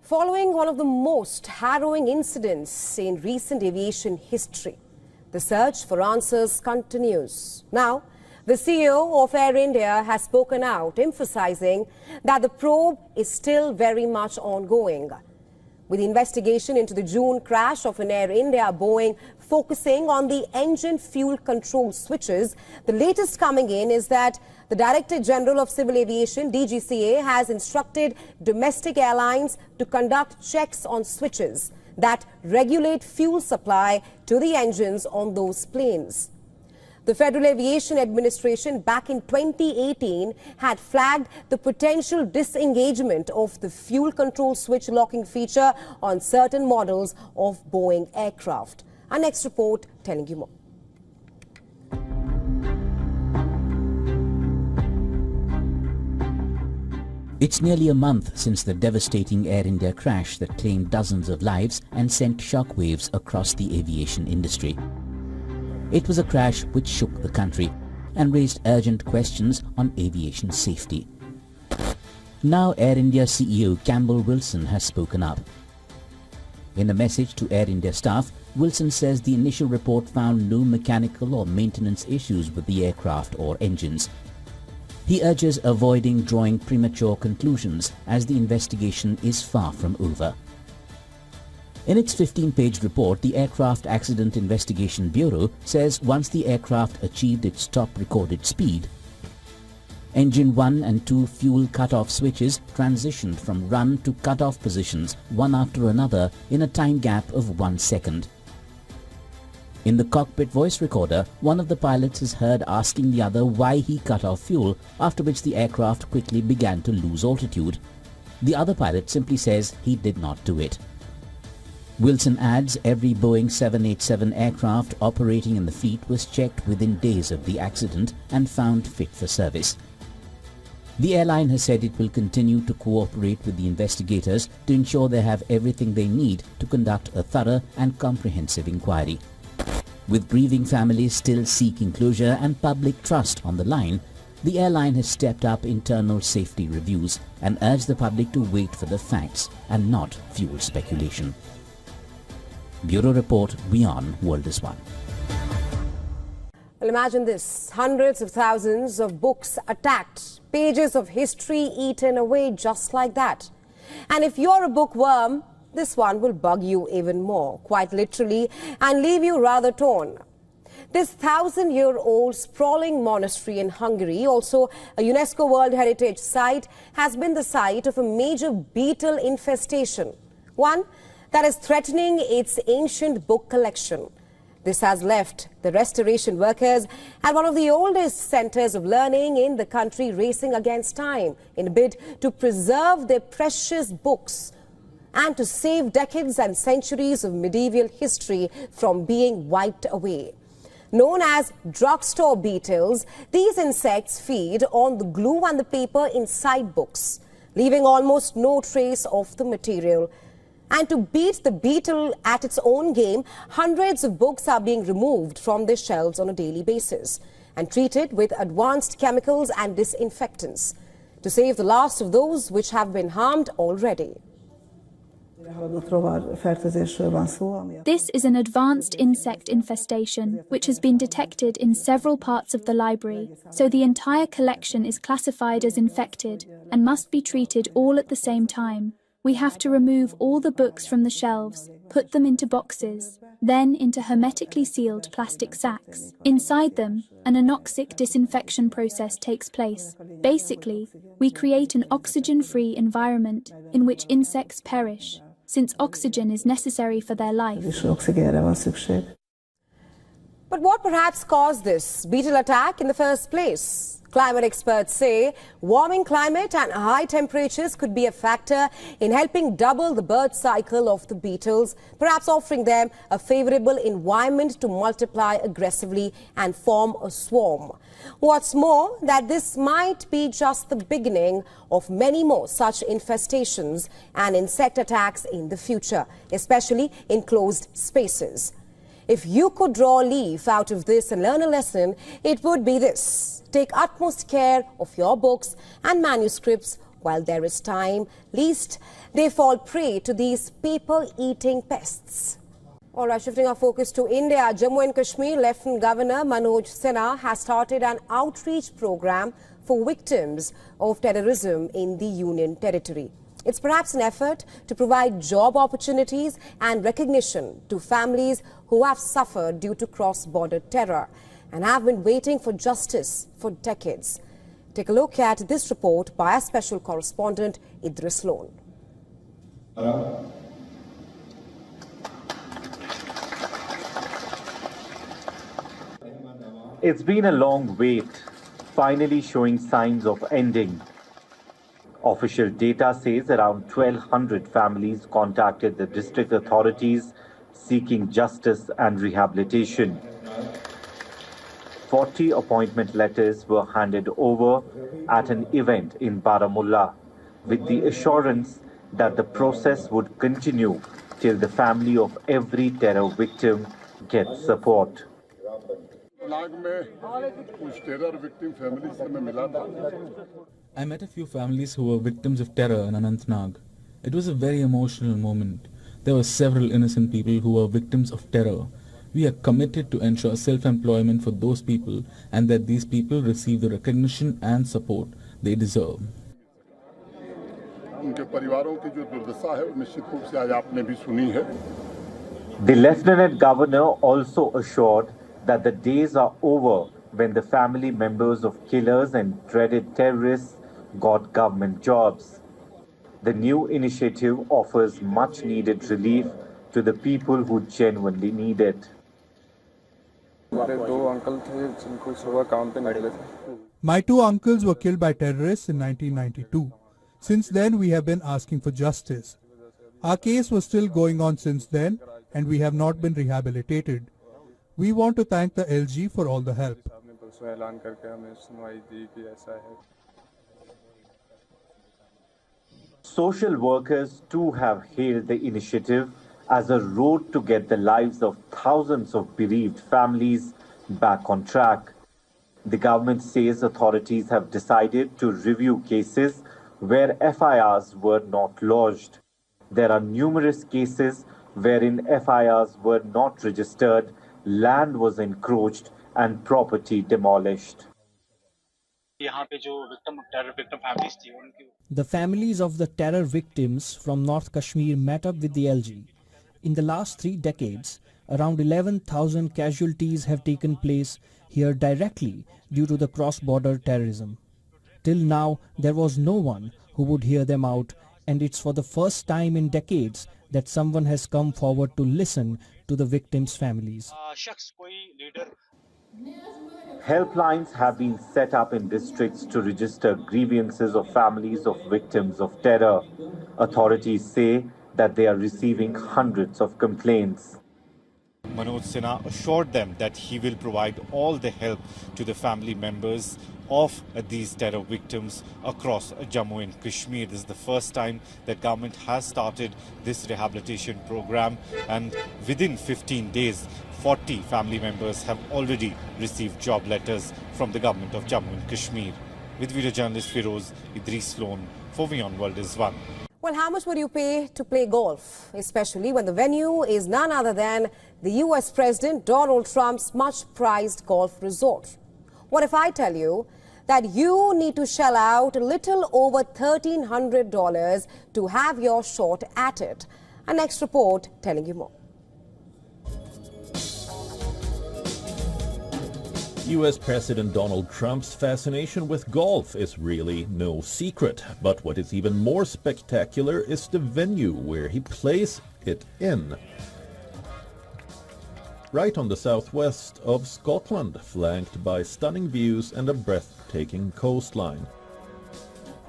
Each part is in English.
Following one of the most harrowing incidents in recent aviation history, the search for answers continues. Now, the CEO of Air India has spoken out, emphasizing that the probe is still very much ongoing. With the investigation into the June crash of an Air India Boeing focusing on the engine fuel control switches, the latest coming in is that the Director General of Civil Aviation, DGCA, has instructed domestic airlines to conduct checks on switches that regulate fuel supply to the engines on those planes. The Federal Aviation Administration back in 2018 had flagged the potential disengagement of the fuel control switch locking feature on certain models of Boeing aircraft. Our next report telling you more. It's nearly a month since the devastating Air India crash that claimed dozens of lives and sent shockwaves across the aviation industry. It was a crash which shook the country and raised urgent questions on aviation safety. Now Air India CEO Campbell Wilson has spoken up. In a message to Air India staff, Wilson says the initial report found no mechanical or maintenance issues with the aircraft or engines. He urges avoiding drawing premature conclusions as the investigation is far from over. In its 15-page report, the Aircraft Accident Investigation Bureau says once the aircraft achieved its top recorded speed, Engine 1 and 2 fuel cut-off switches transitioned from run to cut-off positions one after another in a time gap of 1 second. In the cockpit voice recorder, one of the pilots is heard asking the other why he cut off fuel, after which the aircraft quickly began to lose altitude. The other pilot simply says he did not do it. Wilson adds every Boeing 787 aircraft operating in the fleet was checked within days of the accident and found fit for service. The airline has said it will continue to cooperate with the investigators to ensure they have everything they need to conduct a thorough and comprehensive inquiry. With grieving families still seeking closure and public trust on the line, the airline has stepped up internal safety reviews and urged the public to wait for the facts and not fuel speculation. Bureau Report, WION World is One. Well, imagine this, hundreds of thousands of books attacked, pages of history eaten away just like that. And if you're a bookworm, this one will bug you even more, quite literally, and leave you rather torn. This 1,000-year-old sprawling monastery in Hungary, also a UNESCO World Heritage Site, has been the site of a major beetle infestation, one that is threatening its ancient book collection. This has left the restoration workers at one of the oldest centers of learning in the country racing against time in a bid to preserve their precious books and to save decades and centuries of medieval history from being wiped away. Known as drugstore beetles, these insects feed on the glue and the paper inside books, leaving almost no trace of the material. And to beat the beetle at its own game, hundreds of books are being removed from their shelves on a daily basis and treated with advanced chemicals and disinfectants to save the last of those which have been harmed already. This is an advanced insect infestation which has been detected in several parts of the library, so the entire collection is classified as infected and must be treated all at the same time. We have to remove all the books from the shelves, put them into boxes, then into hermetically sealed plastic sacks. Inside them, an anoxic disinfection process takes place. Basically, we create an oxygen-free environment in which insects perish, since oxygen is necessary for their life. But what perhaps caused this beetle attack in the first place? Climate experts say warming climate and high temperatures could be a factor in helping double the birth cycle of the beetles, perhaps offering them a favorable environment to multiply aggressively and form a swarm. What's more, that this might be just the beginning of many more such infestations and insect attacks in the future, especially in closed spaces. If you could draw a leaf out of this and learn a lesson, it would be this: take utmost care of your books and manuscripts While there is time, least they fall prey to these people-eating pests. All right, shifting our focus to India, Jammu and Kashmir Lieutenant Governor Manoj Sinha has started an outreach program for victims of terrorism in the Union territory. It's perhaps an effort to provide job opportunities and recognition to families who have suffered due to cross-border terror and have been waiting for justice for decades. Take a look at this report by our special correspondent Idris Loan. It's been a long wait, finally showing signs of ending. Official data says around 1,200 families contacted the district authorities seeking justice and rehabilitation. 40 appointment letters were handed over at an event in Baramulla, with the assurance that the process would continue till the family of every terror victim gets support. I met a few families who were victims of terror in Anantnag. It was a very emotional moment. There were several innocent people who were victims of terror. We are committed to ensure self-employment for those people and that these people receive the recognition and support they deserve. The Lieutenant Governor also assured that the days are over when the family members of killers and dreaded terrorists got government jobs. The new initiative offers much needed relief to the people who genuinely need it. My two uncles were killed by terrorists in 1992. Since then, we have been asking for justice. Our case was still going on since then, and we have not been rehabilitated. We want to thank the LG for all the help. Social workers too have hailed the initiative as a road to get the lives of thousands of bereaved families back on track. The government says authorities have decided to review cases where FIRs were not lodged. There are numerous cases wherein FIRs were not registered, land was encroached and property demolished. The families of the terror victims from North Kashmir met up with the LG. In the last 3 decades, around 11,000 casualties have taken place here directly due to the cross-border terrorism. Till now, there was no one who would hear them out, and it's for the first time in decades that someone has come forward to listen to the victims' families. Helplines have been set up in districts to register grievances of families of victims of terror. Authorities say that they are receiving hundreds of complaints. Manoj Sinha assured them that he will provide all the help to the family members of these terror victims across Jammu and Kashmir. This is the first time that government has started this rehabilitation program, and within 15 days, 40 family members have already received job letters from the government of Jammu and Kashmir. With video journalist Firoz, Idris Loan for WION World is One. Well, how much would you pay to play golf, especially when the venue is none other than the US President Donald Trump's much-prized golf resort? What if I tell you that you need to shell out a little over $1,300 to have your shot at it? Our next report telling you more. US President Donald Trump's fascination with golf is really no secret. But what is even more spectacular is the venue where he plays it in. Right on the southwest of Scotland, flanked by stunning views and a breathtaking coastline.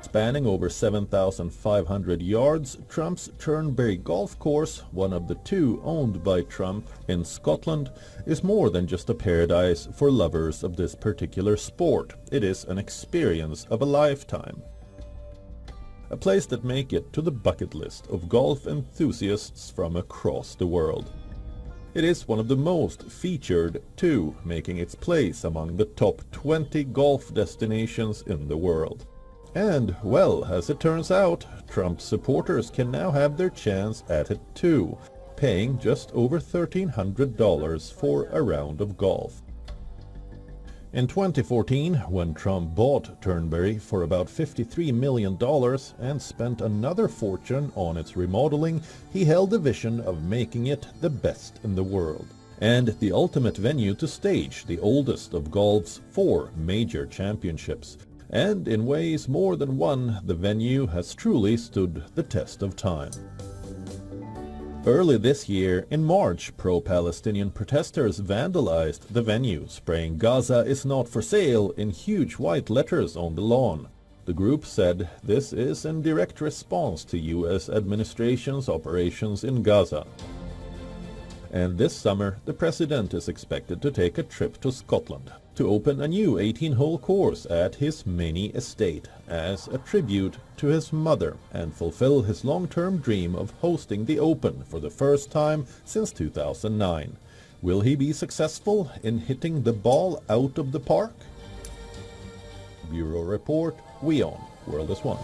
Spanning over 7,500 yards, Trump's Turnberry golf course, one of the 2 owned by Trump in Scotland, is more than just a paradise for lovers of this particular sport. It is an experience of a lifetime. A place that make it to the bucket list of golf enthusiasts from across the world. It is one of the most featured too, making its place among the top 20 golf destinations in the world. And, well, as it turns out, Trump supporters can now have their chance at it too, paying just over $1,300 for a round of golf. In 2014, when Trump bought Turnberry for about $53 million and spent another fortune on its remodeling, he held the vision of making it the best in the world, and the ultimate venue to stage the oldest of golf's 4 major championships. And in ways more than one, the venue has truly stood the test of time. Early this year, in March, pro-Palestinian protesters vandalized the venue, spraying "Gaza is not for sale" in huge white letters on the lawn. The group said this is in direct response to U.S. administration's operations in Gaza. And this summer, the president is expected to take a trip to Scotland to open a new 18-hole course at his mini estate as a tribute to his mother and fulfill his long-term dream of hosting the Open for the first time since 2009. Will he be successful in hitting the ball out of the park? Bureau Report, WION World is One.